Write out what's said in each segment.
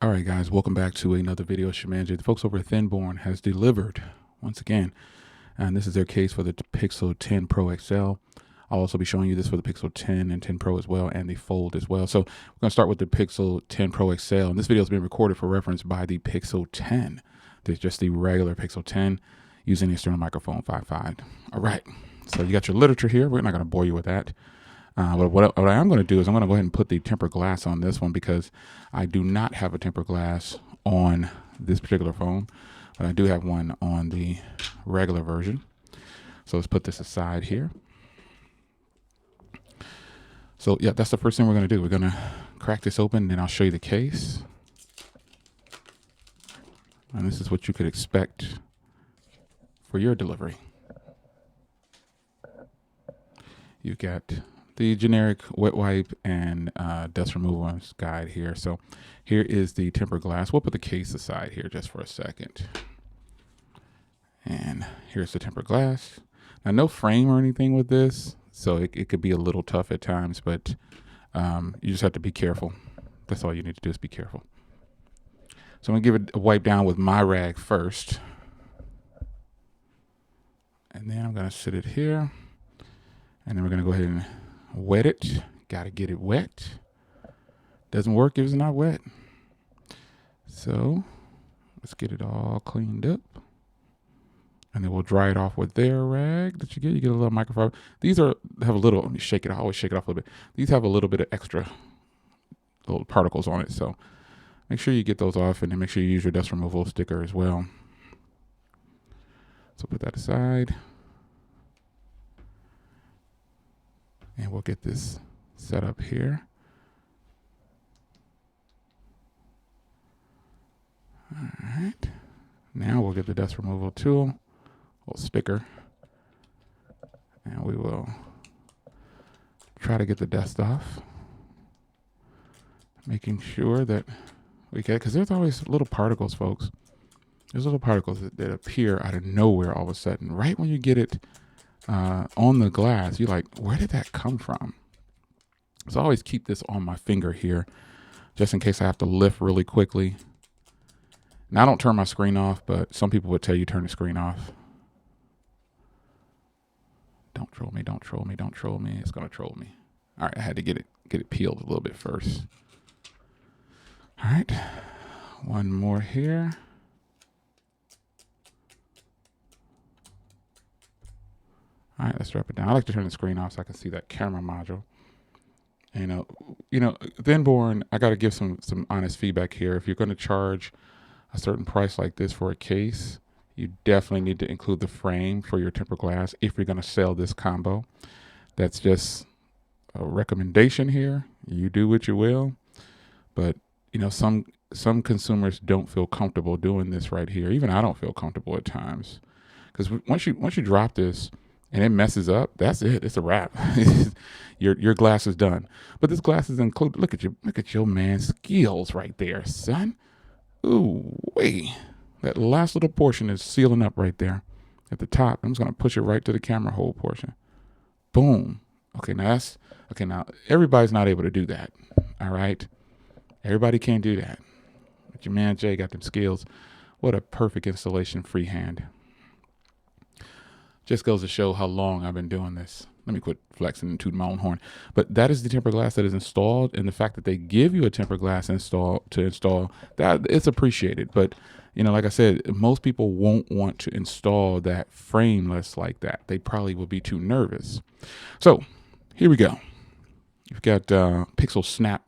All right, guys, welcome back to another video. Shamanji. The folks over at Thinborne has delivered once again, and this is their case for the Pixel 10 Pro XL. I'll also be showing you this for the Pixel 10 and 10 Pro as well, and the Fold as well. So we're going to start with the Pixel 10 Pro XL, and this video has been recorded for reference by the Pixel 10. There's just the regular Pixel 10 using the external microphone 5.5. All right, so you got your literature here. We're not going to bore you with that. But what I am going to do is I'm going to go ahead and put the tempered glass on this one because I do not have a tempered glass on this particular phone, but I do have one on the regular version. So let's put this aside here. So yeah, that's the first thing we're going to do. We're going to crack this open, and I'll show you the case. And this is what you could expect for your delivery. You've got the generic wet wipe and dust removal guide here. So here is the tempered glass. We'll put the case aside here just for a second. And here's the tempered glass. Now, no frame or anything with this, so it could be a little tough at times, but you just have to be careful. That's all you need to do is be careful. So I'm gonna give it a wipe down with my rag first. And then I'm gonna sit it here. And then we're gonna go ahead and wet it. Got to get it wet. Doesn't work if it's not wet. So let's get it all cleaned up. And then we'll dry it off with their rag that you get. You get a little microfiber. These have a little, let me shake it. I always shake it off a little bit. These have a little bit of extra little particles on it. So make sure you get those off, and then make sure you use your dust removal sticker as well. So put that aside. And we'll get this set up here. All right. Now we'll get the dust removal tool, little sticker, and we will try to get the dust off, making sure that we get, because there's always little particles, folks. There's little particles that appear out of nowhere all of a sudden, right when you get it on the glass. You're like, where did that come from? So I always keep this on my finger here just in case I have to lift really quickly. Now, I don't turn my screen off, but some people would tell you turn the screen off. Don't troll me, don't troll me, don't troll me. It's gonna troll me. All right, I had to get it peeled a little bit first. All right, one more here. All right, let's drop it down. I like to turn the screen off so I can see that camera module. And, Thinborne, I got to give some honest feedback here. If you're going to charge a certain price like this for a case, you definitely need to include the frame for your tempered glass if you're going to sell this combo. That's just a recommendation here. You do what you will. But, some consumers don't feel comfortable doing this right here. Even I don't feel comfortable at times. Because once you drop this, and it messes up, that's it. It's a wrap. Your glass is done. But this glass is included. Look at your man's skills right there, son. Ooh, wait. That last little portion is sealing up right there at the top. I'm just gonna push it right to the camera hole portion. Boom. Okay, now everybody's not able to do that. All right. Everybody can't do that. But your man Jay got them skills. What a perfect installation freehand. Just goes to show how long I've been doing this. Let me quit flexing and tooting my own horn. But that is the tempered glass that is installed, and the fact that they give you a tempered glass to install, that it's appreciated. But like I said, most people won't want to install that frameless like that. They probably will be too nervous. So here we go. You've got Pixel Snap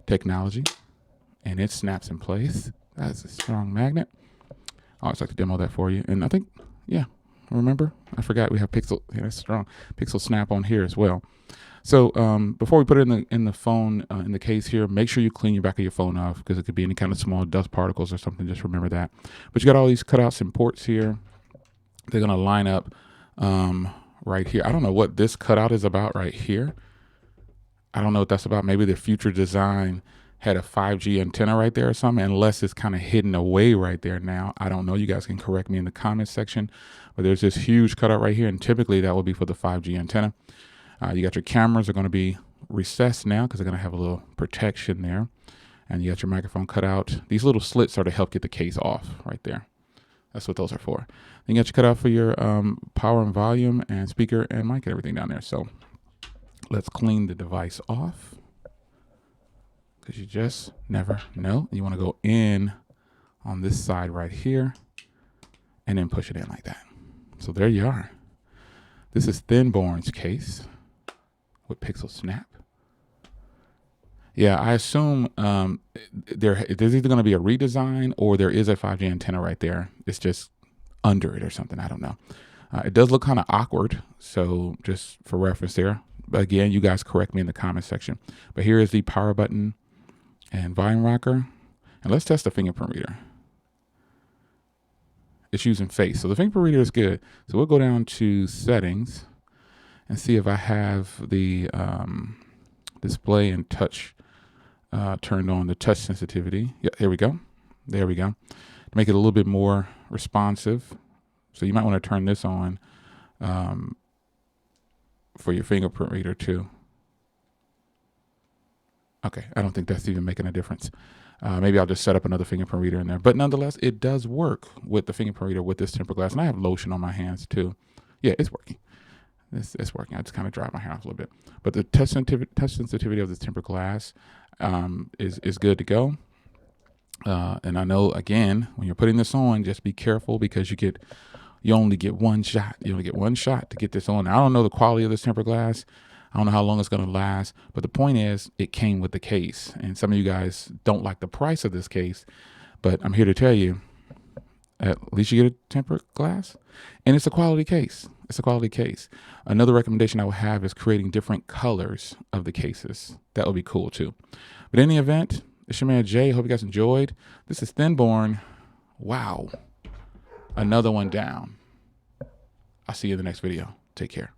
technology, and it snaps in place. That's a strong magnet. I always like to demo that for you, and I think, yeah. Remember, I forgot we have Pixel. Yeah, that's strong. Pixel Snap on here as well. So before we put it in the phone in the case here, make sure you clean your back of your phone off because it could be any kind of small dust particles or something. Just remember that. But you got all these cutouts and ports here. They're gonna line up right here. I don't know what this cutout is about right here. I don't know what that's about. Maybe the future design had a 5G antenna right there or something, unless it's kind of hidden away right there now. I don't know. You guys can correct me in the comments section. But there's this huge cutout right here, and typically that will be for the 5G antenna. You got your cameras are going to be recessed now because they're going to have a little protection there. and you got your microphone cut out. These little slits are to help get the case off right there. That's what those are for. Then you got your cutout for your power and volume and speaker and mic and everything down there. So let's clean the device off, because you just never know. You want to go in on this side right here and then push it in like that. So there you are. This is Thinborne's case with Pixel Snap. Yeah, I assume there's either going to be a redesign or there is a 5G antenna right there. It's just under it or something. I don't know. It does look kind of awkward. So just for reference there. But again, you guys correct me in the comment section. But here is the power button and volume rocker. And let's test the fingerprint reader. It's using face. So the fingerprint reader is good. So we'll go down to settings and see if I have the display and touch turned on, the touch sensitivity. Yeah, here we go. There we go. To make it a little bit more responsive. So you might want to turn this on for your fingerprint reader too. Okay, I don't think that's even making a difference. Maybe I'll just set up another fingerprint reader in there. But nonetheless, it does work with the fingerprint reader with this tempered glass. And I have lotion on my hands too. Yeah, it's working. It's working. I just kind of dry my hair off a little bit. But the touch sensitivity of this tempered glass is good to go. And I know, again, when you're putting this on, just be careful, because you only get one shot. You only get one shot to get this on. I don't know the quality of this tempered glass. I don't know how long it's going to last, but the point is it came with the case, and some of you guys don't like the price of this case, but I'm here to tell you, at least you get a tempered glass, and it's a quality case. It's a quality case. Another recommendation I would have is creating different colors of the cases. That would be cool too. But in the event, it's your man Jay. Hope you guys enjoyed. This is Thinborne. Wow. Another one down. I'll see you in the next video. Take care.